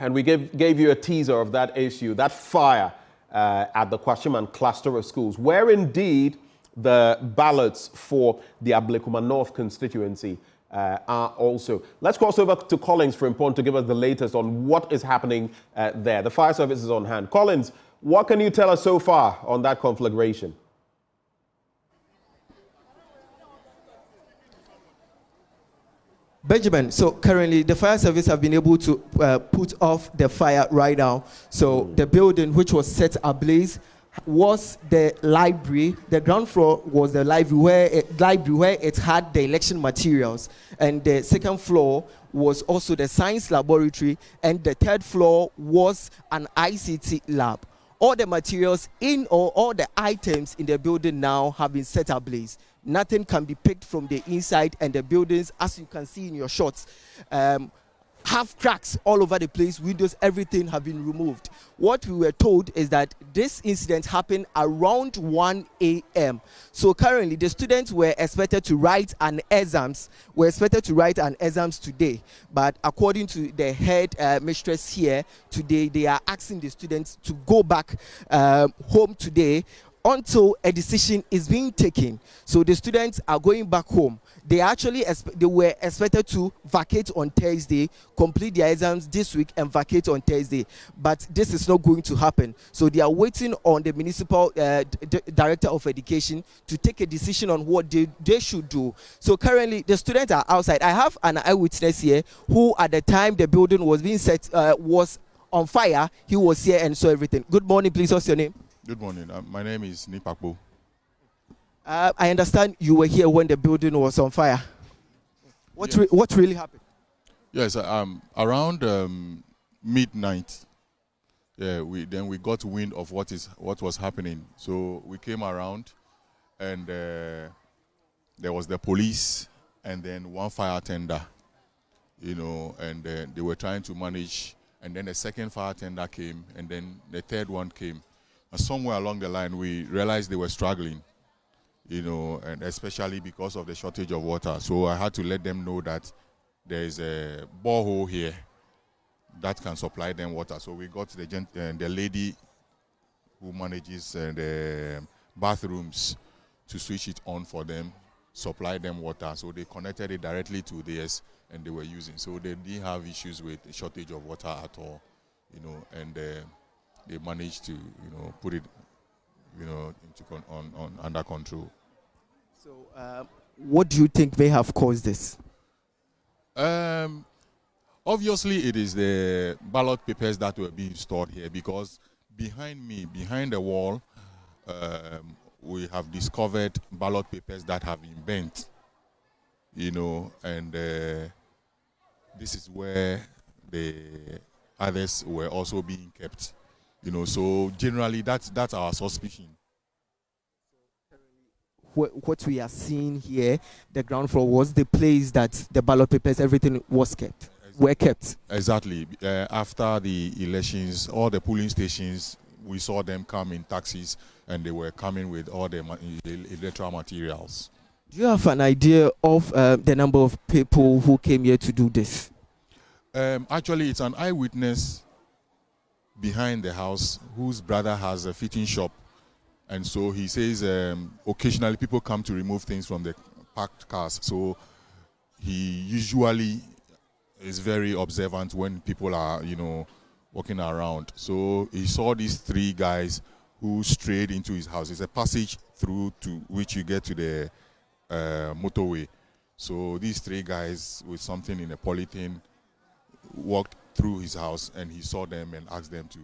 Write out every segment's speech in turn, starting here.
and we gave you a teaser of that issue, that fire at the Kwashieman Cluster of Schools, where indeed the ballots for the Ablekuma North constituency are also. Let's cross over to Collins Frimpong to give us the latest on what is happening there. The fire service is on hand. Collins, what can you tell us so far on that conflagration? Benjamin, so currently the fire service have been able to put off the fire right now. So the building which was set ablaze was the library. The ground floor was the library where it had the election materials, and the second floor was also the science laboratory, and the third floor was an ICT lab. All the materials in or all the items in the building now have been set ablaze. Nothing can be picked from the inside, and the buildings, as you can see in your shots, have cracks all over the place. Windows, everything have been removed. What we were told is that this incident happened around 1 a.m. So currently the students were expected to write an exams today, but according to the head mistress here today, they are asking the students to go back home today until a decision is being taken. So the students are going back home. They were expected to vacate on Thursday, complete their exams this week and vacate on Thursday. But this is not going to happen. So they are waiting on the municipal director of education to take a decision on what they should do. So currently the students are outside. I have an eyewitness here who at the time the building was being set, was on fire. He was here and saw everything. Good morning, please. What's your name? Good morning. My name is Nipakbo. I understand you were here when the building was on fire. What really happened? Yes, around midnight. Yeah, we got wind of what was happening. So we came around, and there was the police, and then one fire tender, and they were trying to manage. And then the second fire tender came, and then the third one came. And somewhere along the line, we realized they were struggling, and especially because of the shortage of water. So I had to let them know that there is a borehole here that can supply them water. So we got the lady who manages the bathrooms to switch it on for them, supply them water. So they connected it directly to theirs, and they were using. So they didn't have issues with the shortage of water at all, and they managed to, put it, under control. So, what do you think may have caused this? Obviously, it is the ballot papers that were being stored here, because behind me, behind the wall, we have discovered ballot papers that have been bent, and this is where the others were also being kept. So generally that's our suspicion. What we are seeing here, the ground floor was the place that the ballot papers, everything were kept. Exactly. After the elections, all the polling stations, we saw them come in taxis, and they were coming with all the electoral materials. Do you have an idea of the number of people who came here to do this? Actually, it's an eyewitness behind the house whose brother has a fitting shop, and so he says occasionally people come to remove things from the parked cars. So he usually is very observant when people are walking around. So he saw these three guys who strayed into his house. It's a passage through to which you get to the motorway. So these three guys with something in a polythene walked through his house, and he saw them and asked them to,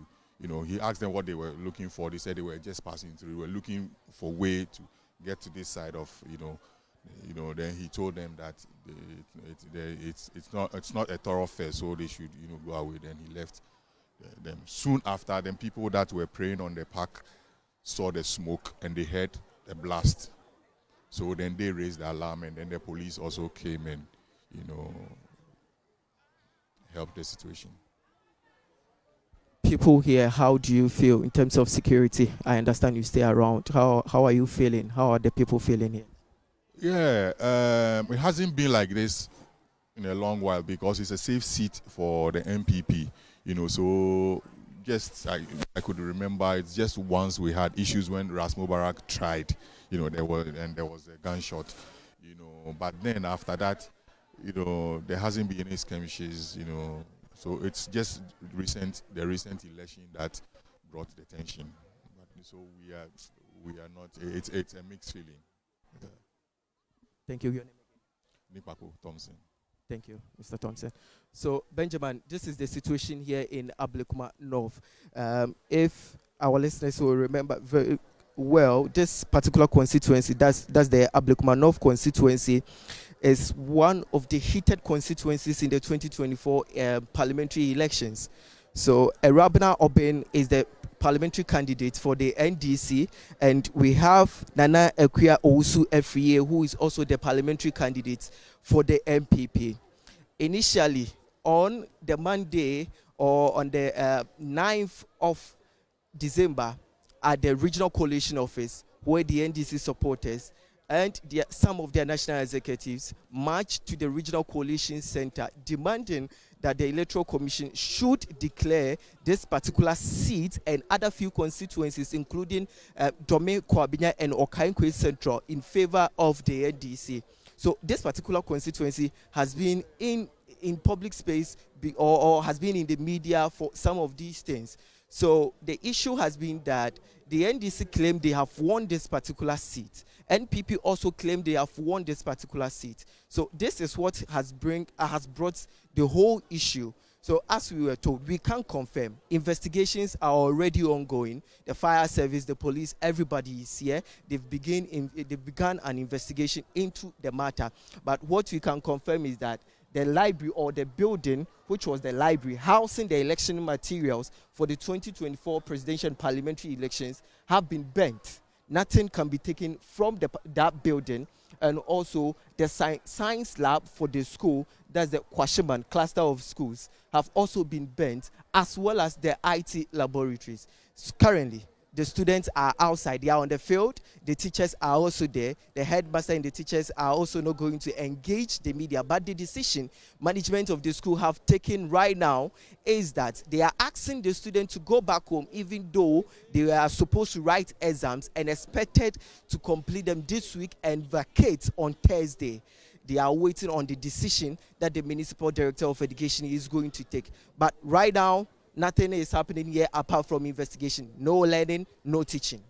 he asked them what they were looking for. They said they were just passing through. They were looking for a way to get to this side of, then he told them that it's not a thoroughfare, so they should, go away. Then he left them. Soon after, then people that were praying on the park saw the smoke, and they heard a blast. So then they raised the alarm, and then the police also came and, help the situation. People here, how do you feel in terms of security? I understand you stay around. How are you feeling? How are the people feeling here? Yeah, it hasn't been like this in a long while, because it's a safe seat for the MPP. So just I could remember it's just once we had issues when Ras Mubarak tried, there was a gunshot, but then after that, there hasn't been any skirmishes, so it's just the recent election that brought the tension. But, so we are not, it's a mixed feeling. Yeah. Thank you. Your name again? Nipako Thompson. Thank you, Mr. Thompson. So, Benjamin, this is the situation here in Ablekuma North. If our listeners will remember very well, this particular constituency, that's the Ablekuma North constituency, is one of the heated constituencies in the 2024 parliamentary elections. So, Erabna Oben is the parliamentary candidate for the NDC, and we have Nana Ekwia Owusu Efriye, who is also the parliamentary candidate for the MPP. Initially, on the Monday or on the 9th of December, at the regional coalition office, where the NDC supporters and some of their national executives marched to the regional coalition center, demanding that the Electoral Commission should declare this particular seat and other few constituencies, including Dome, Kwabinya, and Okainkwe Central, in favor of the NDC. So this particular constituency has been in public space or has been in the media for some of these things. So the issue has been that the NDC claim they have won this particular seat. NPP also claim they have won this particular seat. So this is what has brought the whole issue. So as we were told, we can confirm investigations are already ongoing. The fire service, the police, everybody is here. They've begun an investigation into the matter. But what we can confirm is that the library or the building, which was the library housing the election materials for the 2024 presidential and parliamentary elections, have been burnt. Nothing can be taken from that building, and also the science lab for the school, that's the Kwashieman Cluster of Schools, have also been burnt, as well as the IT laboratories. Currently, the students are outside. They are on the field. The teachers are also there. The headmaster and the teachers are also not going to engage the media. But the decision management of the school have taken right now is that they are asking the students to go back home, even though they are supposed to write exams and expected to complete them this week and vacate on Thursday. They are waiting on the decision that the Municipal Director of Education is going to take. But right now, nothing is happening here apart from investigation. No learning, no teaching.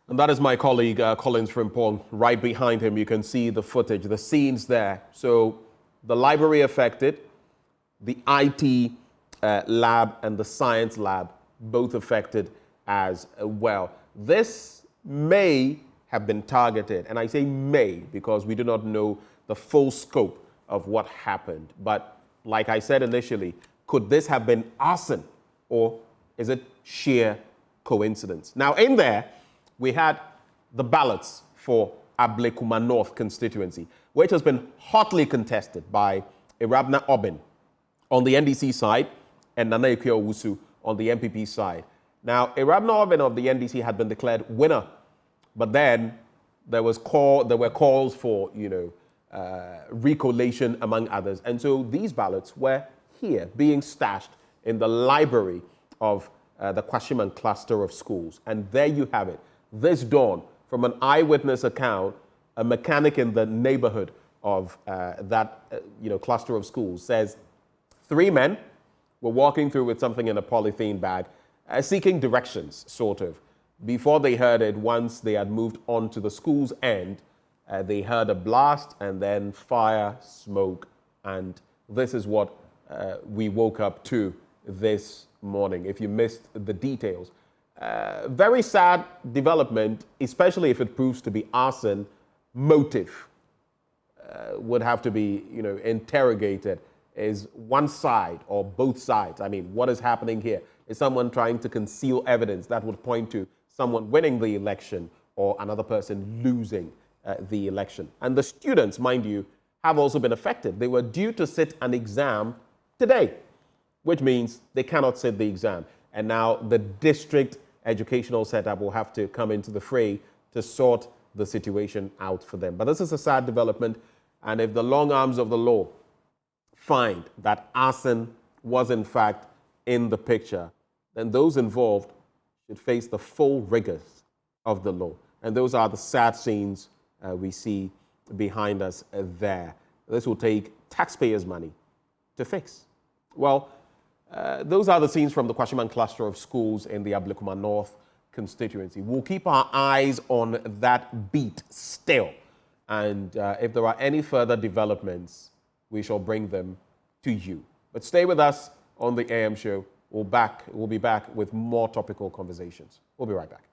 And that is my colleague, Collins Frimpong. Right behind him, you can see the footage, the scenes there. So the library affected, the IT lab and the science lab both affected as well. This may have been targeted, and I say may because we do not know the full scope of what happened. But like I said initially, could this have been arson, or is it sheer coincidence? Now, in there, we had the ballots for Ablekuma North constituency, which has been hotly contested by Erabna Oben on the NDC side and Nana Ekwia Owusu on the MPP side. Now, Erabna Oben of the NDC had been declared winner, but then there were calls for, recollation among others. And so these ballots were here being stashed in the library of the Kwashieman Cluster of Schools. And there you have it. This dawn, from an eyewitness account, a mechanic in the neighborhood of that cluster of schools says 3 men were walking through with something in a polythene bag, seeking directions, sort of. Before they heard it, once they had moved on to the school's end, they heard a blast and then fire, smoke, and this is what we woke up to this morning, if you missed the details. Very sad development, especially if it proves to be arson. Motive would have to be, interrogated. Is one side or both sides? I mean, what is happening here? Is someone trying to conceal evidence that would point to someone winning the election or another person losing the election? And the students, mind you, have also been affected. They were due to sit an exam today, which means they cannot sit the exam. And now the district educational setup will have to come into the fray to sort the situation out for them. But this is a sad development. And if the long arms of the law find that arson was in fact in the picture, then those involved should face the full rigors of the law. And those are the sad scenes we see behind us there. This will take taxpayers' money to fix. Well, those are the scenes from the Kwashieman Cluster of Schools in the Ablekuma North constituency. We'll keep our eyes on that beat still. And if there are any further developments, we shall bring them to you. But stay with us on the AM show. We'll be back with more topical conversations. We'll be right back.